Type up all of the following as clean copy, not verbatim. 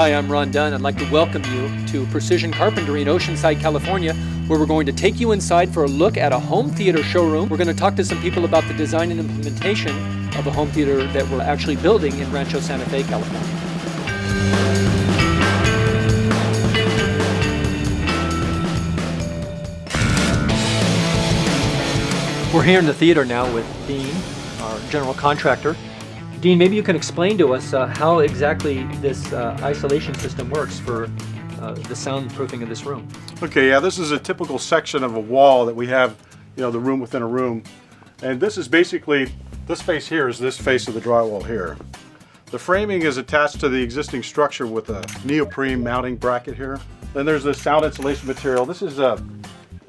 Hi, I'm Ron Dunn. I'd like to welcome you to Precision Carpentry in Oceanside, California, where we're going to take you inside for a look at a home theater showroom. We're going to talk to some people about the design and implementation of a home theater that we're actually building in Rancho Santa Fe, California. We're here in the theater now with Dean, our general contractor. Dean, maybe you can explain to us how exactly this isolation system works for the soundproofing of this room. Okay, yeah, this is a typical section of a wall that we have, the room within a room. And this is basically, this face here is this face of the drywall here. The framing is attached to the existing structure with a neoprene mounting bracket here. Then there's the sound insulation material. This is a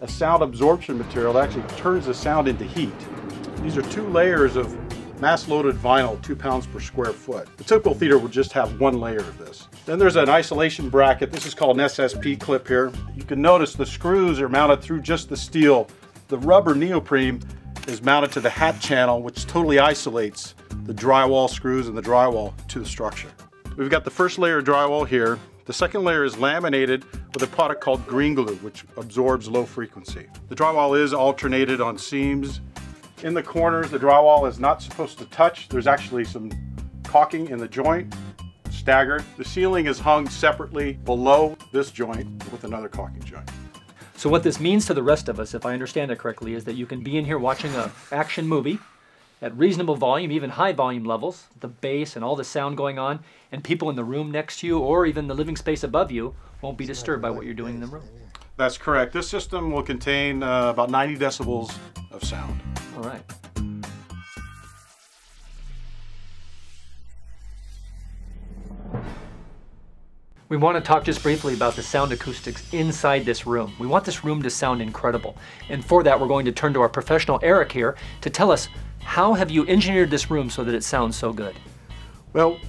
sound absorption material that actually turns the sound into heat. These are 2 layers of mass-loaded vinyl, 2 pounds per square foot. The typical theater would just have 1 layer of this. Then there's an isolation bracket. This is called an SSP clip here. You can notice the screws are mounted through just the steel. The rubber neoprene is mounted to the hat channel, which totally isolates the drywall screws and the drywall to the structure. We've got the first layer of drywall here. The second layer is laminated with a product called green glue, which absorbs low frequency. The drywall is alternated on seams. In the corners, the drywall is not supposed to touch. There's actually some caulking in the joint, staggered. The ceiling is hung separately below this joint with another caulking joint. So what this means to the rest of us, if I understand it correctly, is that you can be in here watching an action movie at reasonable volume, even high volume levels, the bass and all the sound going on, and people in the room next to you or even the living space above you won't be disturbed by what you're doing in the room. That's correct. This system will contain about 90 decibels of sound. All right. We want to talk just briefly about the sound acoustics inside this room. We want this room to sound incredible. And for that, we're going to turn to our professional Eric here to tell us, how have you engineered this room so that it sounds so good? Well,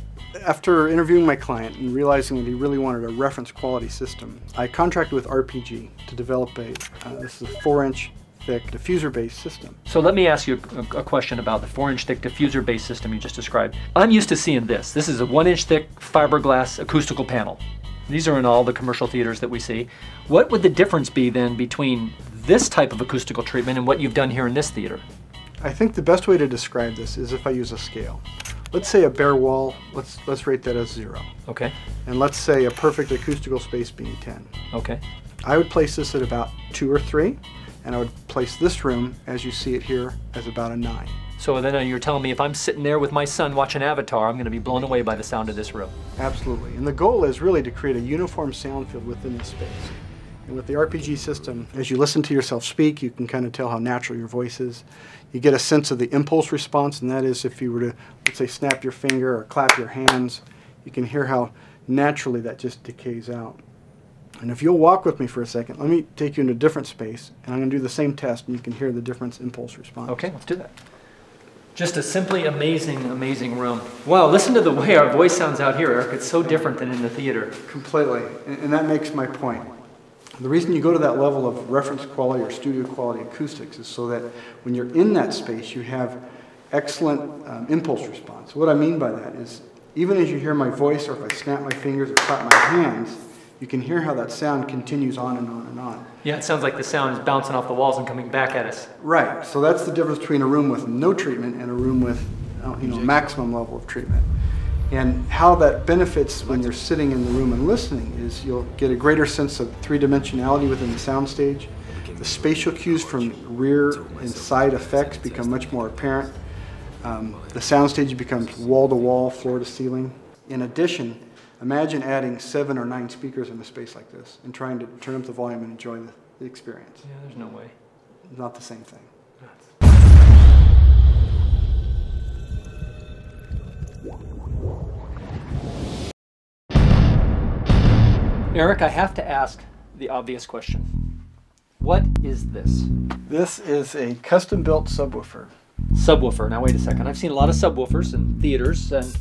after interviewing my client and realizing that he really wanted a reference quality system, I contracted with RPG to develop this is a 4-inch thick diffuser-based system. So let me ask you a question about the 4-inch thick diffuser-based system you just described. I'm used to seeing this. This is a 1-inch thick fiberglass acoustical panel. These are in all the commercial theaters that we see. What would the difference be then between this type of acoustical treatment and what you've done here in this theater? I think the best way to describe this is if I use a scale. Let's say a bare wall, let's rate that as 0. Okay. And let's say a perfect acoustical space being 10. Okay. I would place this at about 2 or 3, and I would place this room, as you see it here, as about a 9. So then you're telling me if I'm sitting there with my son watching Avatar, I'm going to be blown away by the sound of this room. Absolutely. And the goal is really to create a uniform sound field within the space. And with the RPG system, as you listen to yourself speak, you can kind of tell how natural your voice is. You get a sense of the impulse response, and that is if you were to, let's say, snap your finger or clap your hands, you can hear how naturally that just decays out. And if you'll walk with me for a second, let me take you into a different space, and I'm going to do the same test, and you can hear the difference impulse response. Okay, let's do that. Just a simply amazing, amazing room. Wow, listen to the way our voice sounds out here, Eric. It's so different than in the theater. Completely, and that makes my point. The reason you go to that level of reference quality or studio quality acoustics is so that when you're in that space, you have excellent impulse response. What I mean by that is, even as you hear my voice, or if I snap my fingers or clap my hands, you can hear how that sound continues on and on and on. Yeah, it sounds like the sound is bouncing off the walls and coming back at us. Right, so that's the difference between a room with no treatment and a room with maximum level of treatment. And how that benefits when you're sitting in the room and listening is you'll get a greater sense of 3-dimensionality within the soundstage. The spatial cues from rear and side effects become much more apparent. The soundstage becomes wall-to-wall, floor-to-ceiling. In addition, imagine adding 7 or 9 speakers in a space like this and trying to turn up the volume and enjoy the experience. Yeah, there's no way. Not the same thing. Eric, I have to ask the obvious question. What is this? This is a custom-built subwoofer. Subwoofer. Now wait a second. I've seen a lot of subwoofers in theaters, and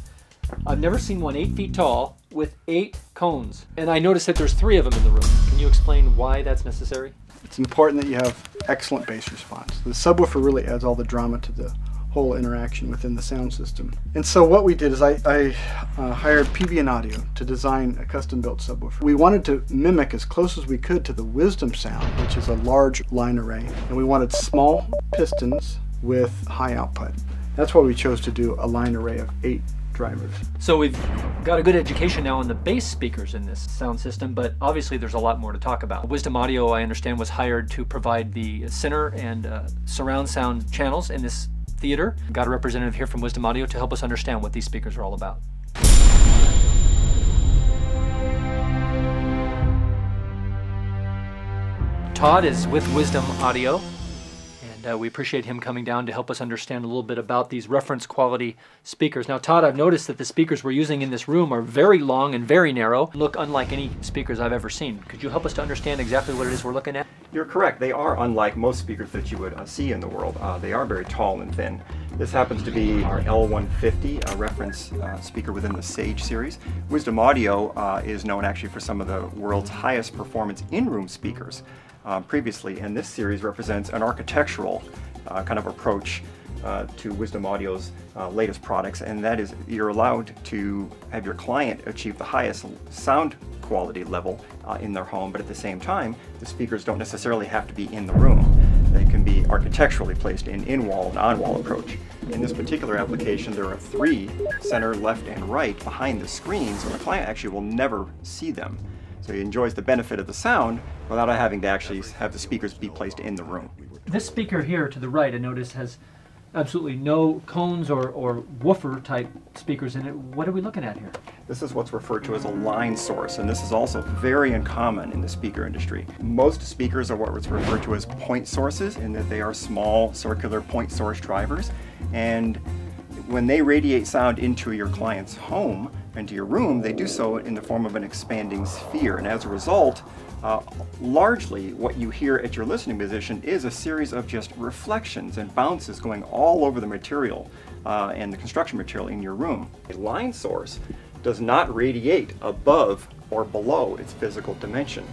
I've never seen one 8 feet tall with 8 cones. And I noticed that there's 3 of them in the room. Can you explain why that's necessary? It's important that you have excellent bass response. The subwoofer really adds all the drama to the whole interaction within the sound system. And so what we did is I hired PB & Audio to design a custom-built subwoofer. We wanted to mimic as close as we could to the Wisdom sound, which is a large line array, and we wanted small pistons with high output. That's why we chose to do a line array of 8 drivers. So we've got a good education now on the bass speakers in this sound system, but obviously there's a lot more to talk about. Wisdom Audio, I understand, was hired to provide the center and surround sound channels in this theater. We've got a representative here from Wisdom Audio to help us understand what these speakers are all about. Todd is with Wisdom Audio, and we appreciate him coming down to help us understand a little bit about these reference quality speakers. Now, Todd, I've noticed that the speakers we're using in this room are very long and very narrow, look unlike any speakers I've ever seen. Could you help us to understand exactly what it is we're looking at? You're correct. They are unlike most speakers that you would see in the world. They are very tall and thin. This happens to be our L150, a reference speaker within the Sage series. Wisdom Audio is known actually for some of the world's highest performance in-room speakers previously, and this series represents an architectural kind of approach to Wisdom Audio's latest products, and that is you're allowed to have your client achieve the highest sound quality level in their home, but at the same time, the speakers don't necessarily have to be in the room. They can be architecturally placed in-wall and on-wall approach. In this particular application, there are 3 center, left, and right behind the screen, so the client actually will never see them. So he enjoys the benefit of the sound without having to actually have the speakers be placed in the room. This speaker here to the right, I notice, has absolutely no cones or woofer type speakers in it. What are we looking at here? This is what's referred to as a line source, and this is also very uncommon in the speaker industry. Most speakers are what's referred to as point sources, in that they are small circular point source drivers, and when they radiate sound into your client's home, into your room, they do so in the form of an expanding sphere, and as a result, largely what you hear at your listening position is a series of just reflections and bounces going all over the material and the construction material in your room. A line source does not radiate above or below its physical dimension,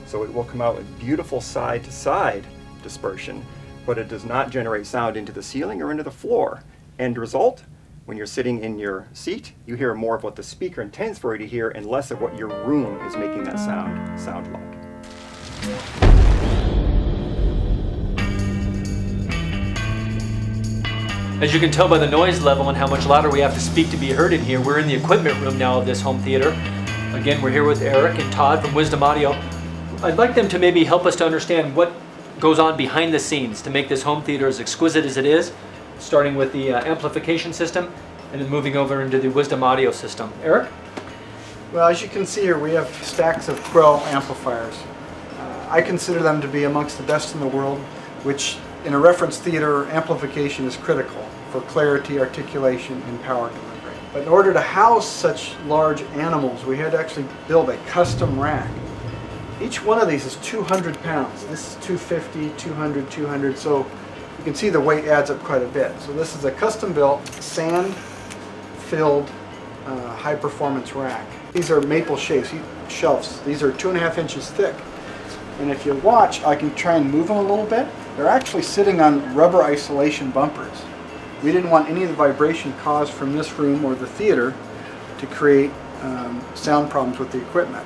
so it will come out with beautiful side-to-side dispersion, but it does not generate sound into the ceiling or into the floor. End result, when you're sitting in your seat, you hear more of what the speaker intends for you to hear and less of what your room is making that sound like. As you can tell by the noise level and how much louder we have to speak to be heard in here, we're in the equipment room now of this home theater. Again, we're here with Eric and Todd from Wisdom Audio. I'd like them to maybe help us to understand what goes on behind the scenes to make this home theater as exquisite as it is, starting with the amplification system and then moving over into the Wisdom Audio system. Eric? Well, as you can see here, we have stacks of 12 amplifiers. I consider them to be amongst the best in the world, which in a reference theater, amplification is critical for clarity, articulation, and power delivery. But in order to house such large animals, we had to actually build a custom rack. Each one of these is 200 pounds. This is 250, 200, 200, so you can see the weight adds up quite a bit. So this is a custom-built, sand-filled, high-performance rack. These are maple shelves. These are 2.5 inches thick. And if you watch, I can try and move them a little bit. They're actually sitting on rubber isolation bumpers. We didn't want any of the vibration caused from this room or the theater to create sound problems with the equipment.